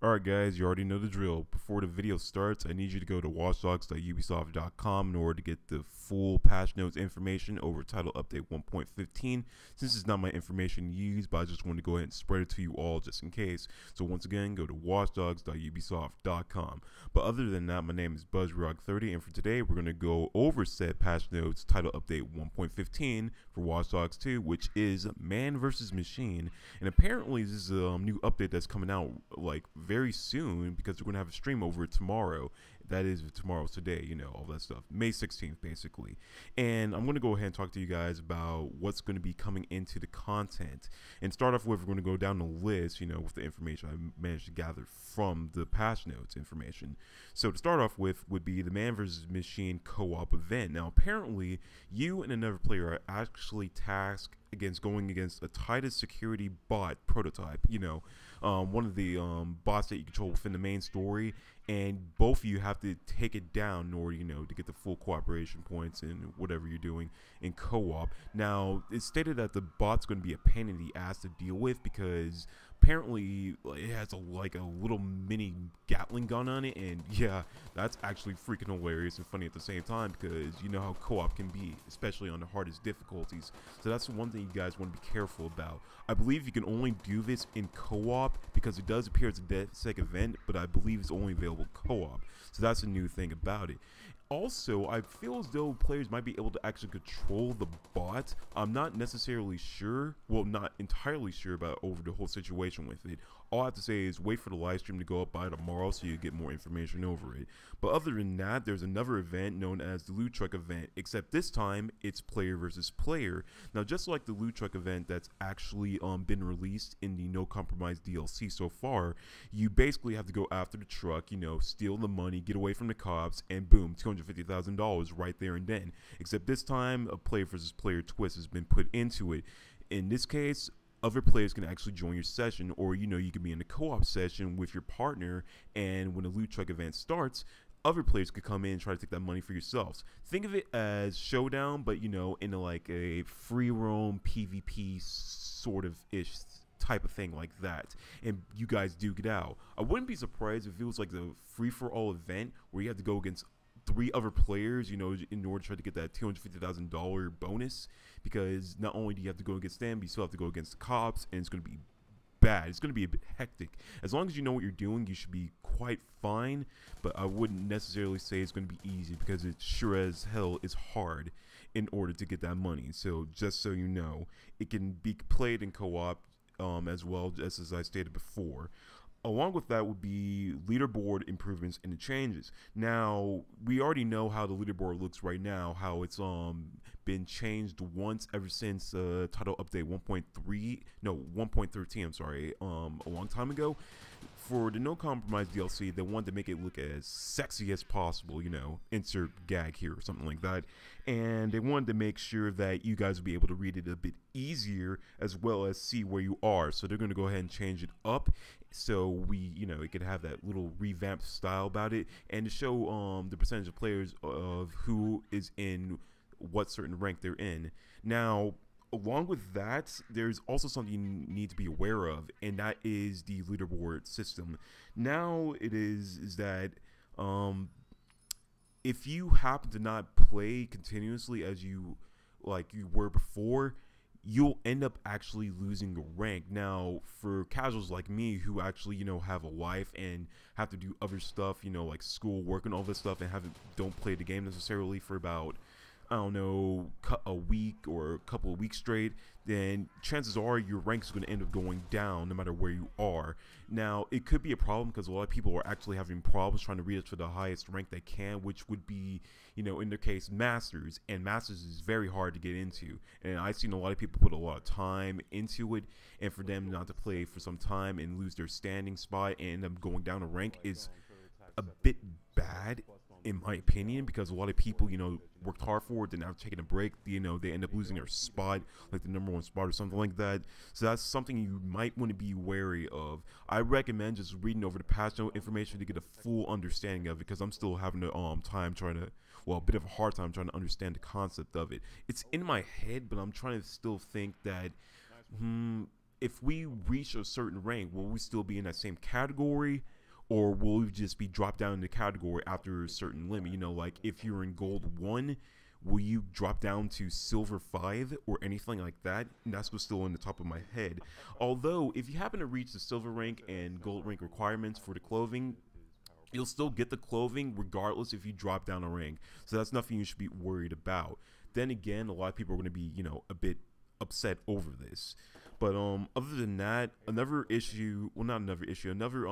Alright guys, you already know the drill. Before the video starts, I need you to go to watchdogs.ubisoft.com in order to get the full patch notes information over title update 1.15. Since it's not my information used, but I just want to go ahead and spread it to you all just in case. So once again, go to watchdogs.ubisoft.com. But other than that, my name is BuzzRock30, and for today we're going to go over said patch notes title update 1.15 for Watch Dogs 2, which is Man vs. Machine. And apparently this is a new update that's coming out like very soon, because we're going to have a stream over it tomorrow. That is, tomorrow's today, you know, all that stuff. May 16th, basically. And I'm going to go ahead and talk to you guys about what's going to be coming into the content. And start off with, we're going to go down the list, you know, with the information I managed to gather from the patch notes information. So to start off with would be the Man vs. Machine co-op event. Now, apparently, you and another player are actually tasked against going against a tightest security bot prototype, you know, one of the bots that you control within the main story, and both of you have to take it down in order, you know, to get the full cooperation points and whatever you're doing in co-op. Now, it's stated that the bot's going to be a pain in the ass to deal with, because apparently it has a little mini Gatling gun on it, and yeah, that's actually freaking hilarious and funny at the same time, because you know how co-op can be, especially on the hardest difficulties. So that's one thing you guys want to be careful about. I believe you can only do this in co-op because it does appear as a DedSec event, but I believe it's only available co-op. So that's a new thing about it. Also, I feel as though players might be able to actually control the bot. I'm not necessarily sure, well, not entirely sure about over the whole situation with it. All I have to say is wait for the live stream to go up by tomorrow so you get more information over it. But other than that, there's another event known as the Loot Truck event, except this time it's player versus player. Now, just like the Loot Truck event that's actually been released in the No Compromise DLC so far, you basically have to go after the truck, you know, steal the money, get away from the cops, and boom, $250,000 right there and then. Except this time, a player versus player twist has been put into it. In this case, other players can actually join your session, or you know, you can be in a co-op session with your partner, and when the Loot Truck event starts, other players could come in and try to take that money for yourselves. Think of it as Showdown, but you know, in like a free roam PvP sort of ish type of thing like that, and you guys duke it out. I wouldn't be surprised if it was like the free-for-all event where you have to go against 3 other players, you know, in order to try to get that $250,000 bonus, because not only do you have to go against them, but you still have to go against the cops, and it's going to be bad. It's going to be a bit hectic. As long as you know what you're doing, you should be quite fine, but I wouldn't necessarily say it's going to be easy, because it sure as hell is hard in order to get that money. So just so you know, it can be played in co-op as well, just as I stated before. Along with that would be leaderboard improvements and the changes. Now, we already know how the leaderboard looks right now, how it's been changed once ever since title update 1.13, I'm sorry, a long time ago. For the No Compromise DLC, they wanted to make it look as sexy as possible, you know, insert gag here or something like that. And they wanted to make sure that you guys would be able to read it a bit easier, as well as see where you are. So they're going to go ahead and change it up, so we, you know, it could have that little revamped style about it, and to show the percentage of players of who is in what certain rank they're in. Now, along with that, there's also something you need to be aware of, and that is the leaderboard system. Now, it is that if you happen to not play continuously as you were before, you'll end up actually losing a rank. Now, for casuals like me who actually, you know, have a life and have to do other stuff, you know, like school, work, and all this stuff, and don't play the game necessarily for about, I don't know, a week or a couple of weeks straight, then chances are your rank is going to end up going down no matter where you are. Now, it could be a problem because a lot of people are actually having problems trying to reach for the highest rank they can, which would be, you know, in their case, Masters. And Masters is very hard to get into. And I've seen a lot of people put a lot of time into it, and for them not to play for some time and lose their standing spot and end up going down a rank is a bit bad, in my opinion, because a lot of people, you know, worked hard for it, then after taking a break, you know, they end up losing their spot, like the #1 spot or something like that. So that's something you might want to be wary of. I recommend just reading over the patch note information to get a full understanding of it, because I'm still having a a bit of a hard time trying to understand the concept of it. It's in my head, but I'm trying to still think that if we reach a certain rank, will we still be in that same category, or will we just be dropped down in the category after a certain limit? You know, like if you're in gold 1, will you drop down to silver 5 or anything like that? And that's what's still in the top of my head. Although, if you happen to reach the silver rank and gold rank requirements for the clothing, you'll still get the clothing regardless if you drop down a rank. So that's nothing you should be worried about. Then again, a lot of people are going to be, you know, a bit upset over this. But other than that, another issue, well, not another issue, another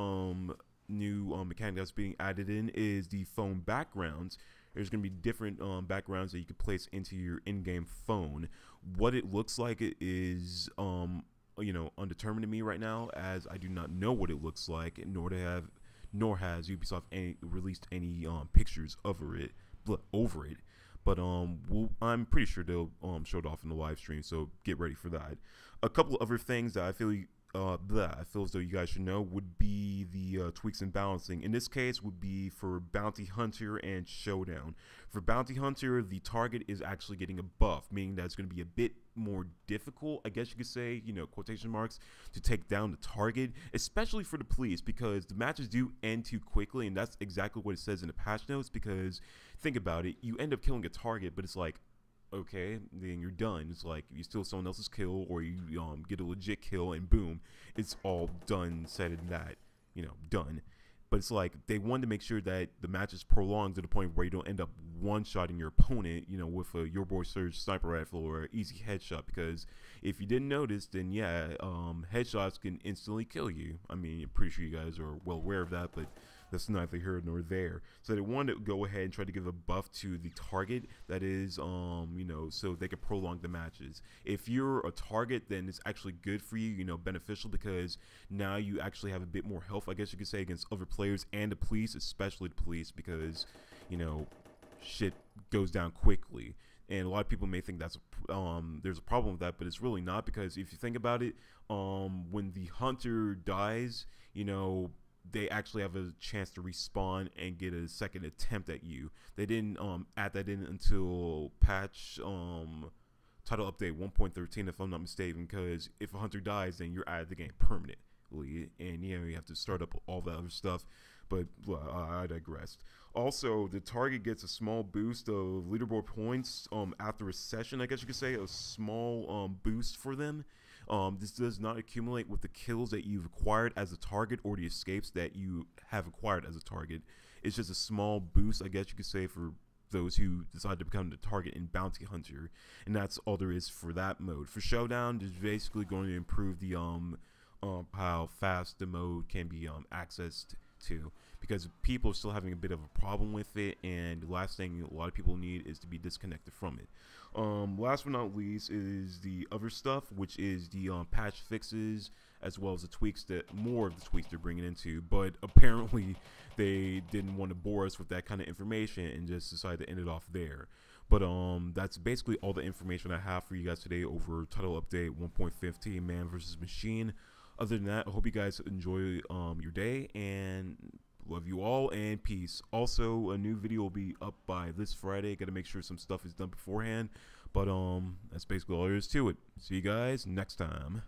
new mechanic that's being added in is the phone backgrounds. There's going to be different backgrounds that you can place into your in-game phone. What it looks like is, you know, undetermined to me right now, as I do not know what it looks like, nor has Ubisoft released any pictures over it. But I'm pretty sure they'll show it off in the live stream, so get ready for that. A couple of other things that I feel as though you guys should know would be the tweaks and balancing. In this case, would be for Bounty Hunter and Showdown. For Bounty Hunter, the target is actually getting a buff, meaning that it's going to be a bit more difficult, I guess you could say, you know, quotation marks, to take down the target, especially for the police, because the matches do end too quickly, and that's exactly what it says in the patch notes. Because think about it, you end up killing a target, but it's like, okay, then you're done. It's like you steal someone else's kill, or you get a legit kill, and boom, it's all done, said and that, you know, done. But it's like they wanted to make sure that the match is prolonged to the point where you don't end up one-shotting your opponent, you know, with a Your Boy Surge sniper rifle or an easy headshot. Because if you didn't notice, then yeah, headshots can instantly kill you. I mean, I'm pretty sure you guys are well aware of that, but that's neither here nor there. So they wanted to go ahead and try to give a buff to the target that is, you know, so they could prolong the matches. If you're a target, then it's actually good for you, you know, beneficial, because now you actually have a bit more health, I guess you could say, against other players and the police, especially the police, because, you know, shit goes down quickly. And a lot of people may think that's there's a problem with that, but it's really not, because if you think about it, when the hunter dies, you know, they actually have a chance to respawn and get a second attempt at you. They didn't add that in until patch title update 1.13, if I'm not mistaken, because if a hunter dies, then you're out of the game permanently, and you know, you have to start up all that other stuff. But I digressed. Also, the target gets a small boost of leaderboard points after a session, I guess you could say, a small boost for them. This does not accumulate with the kills that you've acquired as a target or the escapes that you have acquired as a target. It's just a small boost, I guess you could say, for those who decide to become the target in Bounty Hunter, and that's all there is for that mode. For Showdown, it's basically going to improve the how fast the mode can be accessed to, because people are still having a bit of a problem with it, and the last thing a lot of people need is to be disconnected from it. Last but not least is the other stuff, which is the patch fixes, as well as the tweaks, that more of the tweaks they're bringing into. But apparently they didn't want to bore us with that kind of information and just decided to end it off there. But that's basically all the information I have for you guys today over title update 1.15 Man vs. Machine. Other than that, I hope you guys enjoy your day, and love you all, and peace. Also, a new video will be up by this Friday. Got to make sure some stuff is done beforehand, but that's basically all there is to it. See you guys next time.